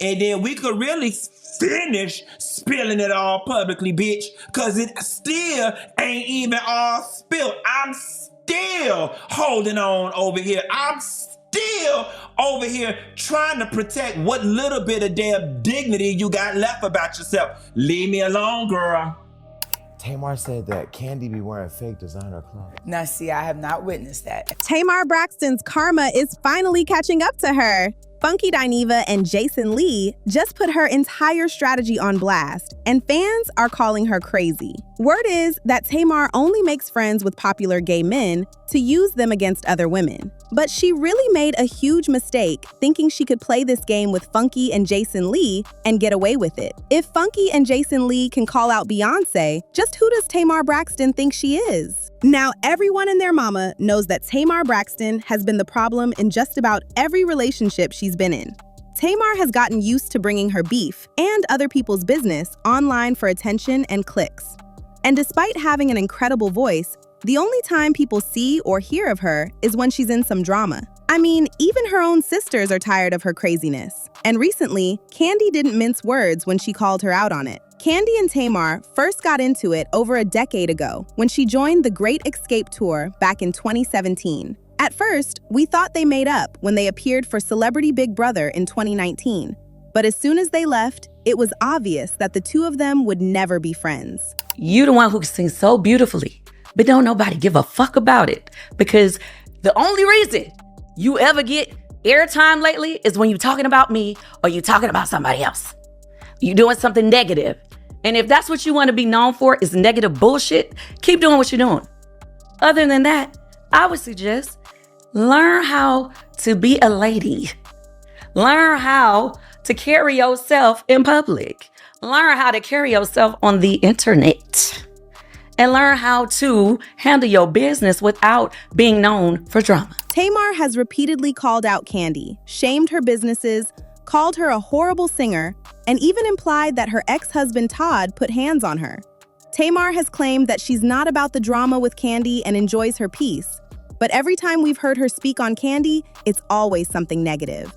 and then we could really finish spilling it all publicly, bitch, because it still ain't even all spilled. I'm still holding on over here. I'm still over here trying to protect what little bit of damn dignity you got left about yourself. Leave me alone, girl. Tamar said that Candy be wearing fake designer clothes. Now, see, I have not witnessed that. Tamar Braxton's karma is finally catching up to her. Funky Dineva and Jason Lee just put her entire strategy on blast, and fans are calling her crazy. Word is that Tamar only makes friends with popular gay men to use them against other women. But she really made a huge mistake thinking she could play this game with Funky and Jason Lee and get away with it. If Funky and Jason Lee can call out Beyonce, just who does Tamar Braxton think she is? Now, everyone and their mama knows that Tamar Braxton has been the problem in just about every relationship she's been in. Tamar has gotten used to bringing her beef and other people's business online for attention and clicks. And despite having an incredible voice, the only time people see or hear of her is when she's in some drama. I mean, even her own sisters are tired of her craziness. And recently, Candy didn't mince words when she called her out on it. Candy and Tamar first got into it over a decade ago when she joined the Great Escape Tour back in 2017. At first, we thought they made up when they appeared for Celebrity Big Brother in 2019. But as soon as they left, it was obvious that the two of them would never be friends. You the one who sings so beautifully, but don't nobody give a fuck about it, because the only reason you ever get airtime lately is when you're talking about me or you're talking about somebody else. You doing something negative. And if that's what you want to be known for is negative bullshit, keep doing what you're doing. Other than that, I would suggest learn how to be a lady. Learn how to carry yourself in public. Learn how to carry yourself on the internet. And learn how to handle your business without being known for drama. Tamar has repeatedly called out Candy, shamed her businesses, called her a horrible singer, and even implied that her ex-husband Todd put hands on her. Tamar has claimed that she's not about the drama with Candy and enjoys her peace. But every time we've heard her speak on Candy, it's always something negative.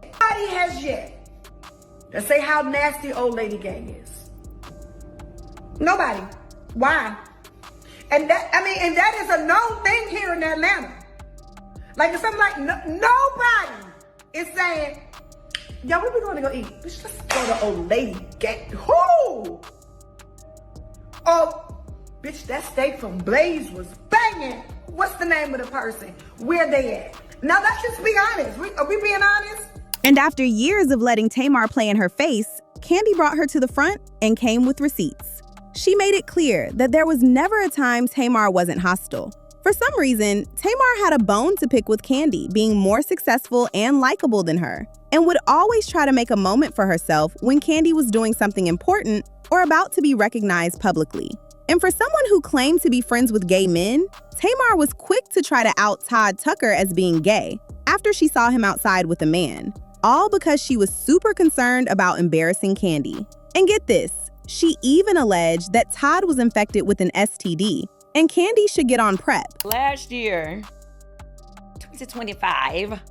Nobody has yet to say how nasty old lady gang is. Nobody. Why? And that is a known thing here in Atlanta. Like, it's something like nobody is saying, yo, where we going to go eat? Bitch, let's go to old lady gang. Who? Oh, bitch, that steak from Blaze was banging. What's the name of the person? Where they at? Now, let's just be honest. Are we being honest? And after years of letting Tamar play in her face, Candy brought her to the front and came with receipts. She made it clear that there was never a time Tamar wasn't hostile. For some reason, Tamar had a bone to pick with Candy, being more successful and likable than her, and would always try to make a moment for herself when Candy was doing something important or about to be recognized publicly. And for someone who claimed to be friends with gay men, Tamar was quick to try to out Todd Tucker as being gay after she saw him outside with a man, all because she was super concerned about embarrassing Candy. And get this, she even alleged that Todd was infected with an STD, and Candy should get on PrEP. Last year, 2025,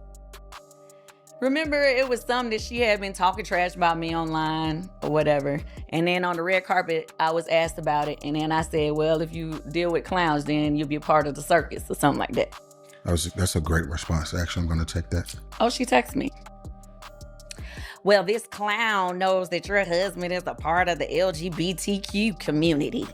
remember it was something that she had been talking trash about me online or whatever. And then on the red carpet, I was asked about it. And then I said, well, if you deal with clowns, then you'll be a part of the circus or something like that. That's a great response. Actually, I'm going to take that. Oh, she texted me. Well, this clown knows that your husband is a part of the LGBTQ community.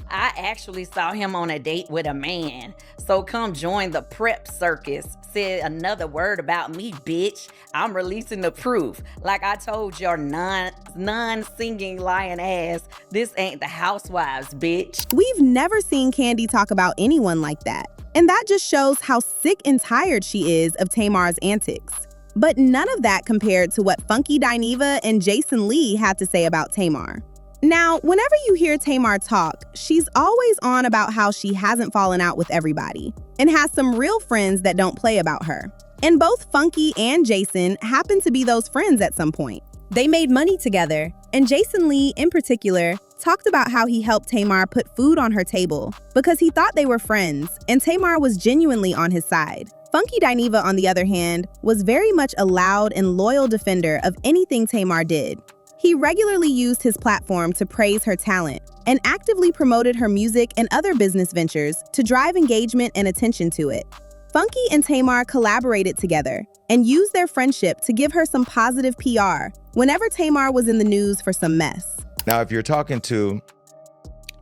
I actually saw him on a date with a man. So come join the PrEP circus. Said another word about me, bitch. I'm releasing the proof. Like I told your non-singing lying ass, this ain't the Housewives, bitch. We've never seen Candy talk about anyone like that. And that just shows how sick and tired she is of Tamar's antics. But none of that compared to what Funky Dineva and Jason Lee had to say about Tamar. Now, whenever you hear Tamar talk, she's always on about how she hasn't fallen out with everybody and has some real friends that don't play about her. And both Funky and Jason happen to be those friends at some point. They made money together, and Jason Lee, in particular, talked about how he helped Tamar put food on her table because he thought they were friends and Tamar was genuinely on his side. Funky Dineva, on the other hand, was very much a loud and loyal defender of anything Tamar did. He regularly used his platform to praise her talent and actively promoted her music and other business ventures to drive engagement and attention to it. Funky and Tamar collaborated together and used their friendship to give her some positive PR whenever Tamar was in the news for some mess. Now, if you're talking to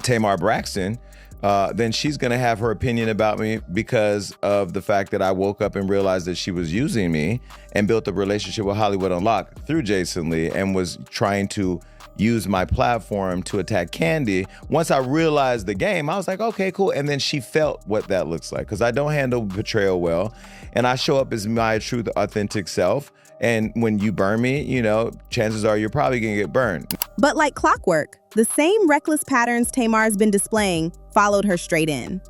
Tamar Braxton, then she's going to have her opinion about me because of the fact that I woke up and realized that she was using me and built a relationship with Hollywood Unlocked through Jason Lee and was trying to use my platform to attack Candy. Once I realized the game, I was like, okay, cool. And then she felt what that looks like because I don't handle betrayal well and I show up as my true, authentic self. And when you burn me, you know, chances are you're probably gonna get burned. But like clockwork, the same reckless patterns Tamar's been displaying followed her straight in.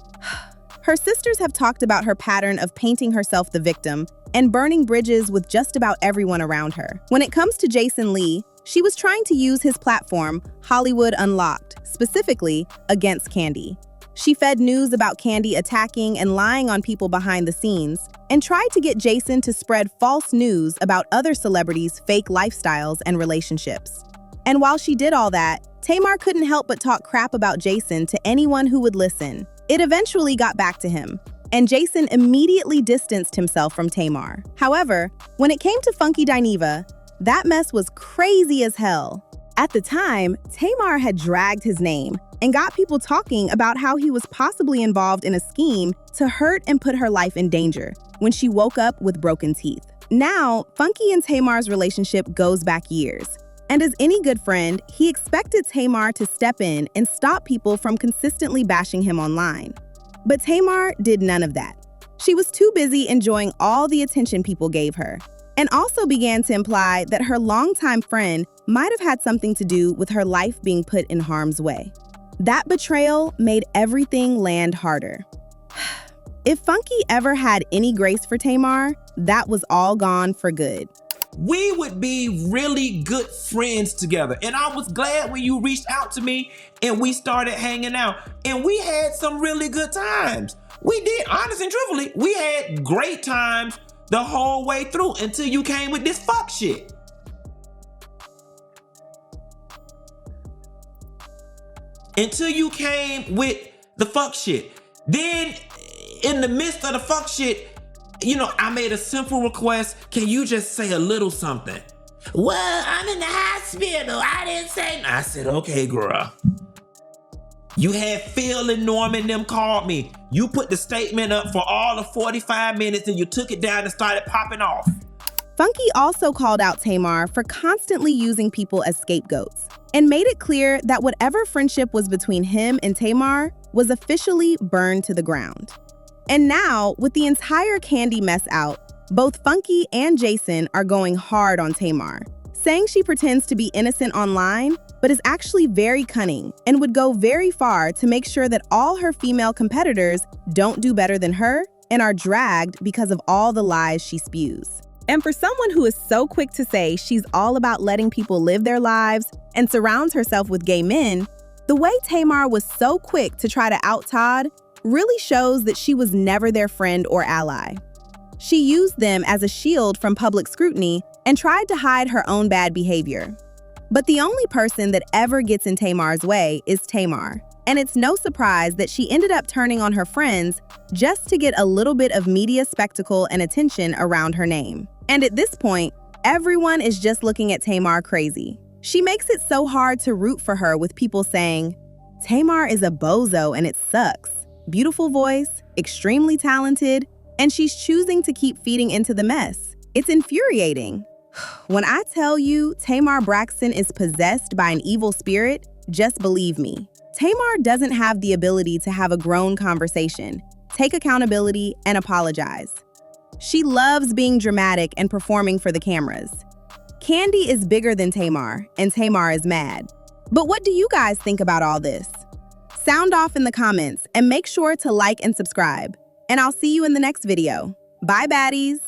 Her sisters have talked about her pattern of painting herself the victim and burning bridges with just about everyone around her. When it comes to Jason Lee, she was trying to use his platform, Hollywood Unlocked, specifically against Candy. She fed news about Candy attacking and lying on people behind the scenes and tried to get Jason to spread false news about other celebrities' fake lifestyles and relationships. And while she did all that, Tamar couldn't help but talk crap about Jason to anyone who would listen. It eventually got back to him, and Jason immediately distanced himself from Tamar. However, when it came to Funky Dineva, that mess was crazy as hell. At the time, Tamar had dragged his name and got people talking about how he was possibly involved in a scheme to hurt and put her life in danger when she woke up with broken teeth. Now, Funky and Tamar's relationship goes back years. And as any good friend, he expected Tamar to step in and stop people from consistently bashing him online. But Tamar did none of that. She was too busy enjoying all the attention people gave her, and also began to imply that her longtime friend might have had something to do with her life being put in harm's way. That betrayal made everything land harder. If Funky ever had any grace for Tamar, that was all gone for good. We would be really good friends together. And I was glad when you reached out to me and we started hanging out. And we had some really good times. We did, honestly and truthfully, we had great times the whole way through until you came with this fuck shit. Until you came with the fuck shit. Then, in the midst of the fuck shit, you know, I made a simple request. Can you just say a little something? Well, I'm in the hospital. I didn't say nothing. I said, okay, girl. You had Phil and Norman them called me. You put the statement up for all of 45 minutes and you took it down and started popping off. Funky also called out Tamar for constantly using people as scapegoats and made it clear that whatever friendship was between him and Tamar was officially burned to the ground. And now, with the entire Candy mess out, both Funky and Jason are going hard on Tamar, saying she pretends to be innocent online, but is actually very cunning and would go very far to make sure that all her female competitors don't do better than her and are dragged because of all the lies she spews. And for someone who is so quick to say she's all about letting people live their lives and surrounds herself with gay men, the way Tamar was so quick to try to out Todd really shows that she was never their friend or ally. She used them as a shield from public scrutiny and tried to hide her own bad behavior. But the only person that ever gets in Tamar's way is Tamar, and it's no surprise that she ended up turning on her friends just to get a little bit of media spectacle and attention around her name. And at this point, everyone is just looking at Tamar crazy. She makes it so hard to root for her with people saying, Tamar is a bozo and it sucks. Beautiful voice, extremely talented, and she's choosing to keep feeding into the mess. It's infuriating. When I tell you Tamar Braxton is possessed by an evil spirit, just believe me. Tamar doesn't have the ability to have a grown conversation, take accountability, and apologize. She loves being dramatic and performing for the cameras. Candy is bigger than Tamar, and Tamar is mad. But what do you guys think about all this? Sound off in the comments and make sure to like and subscribe. And I'll see you in the next video. Bye, baddies.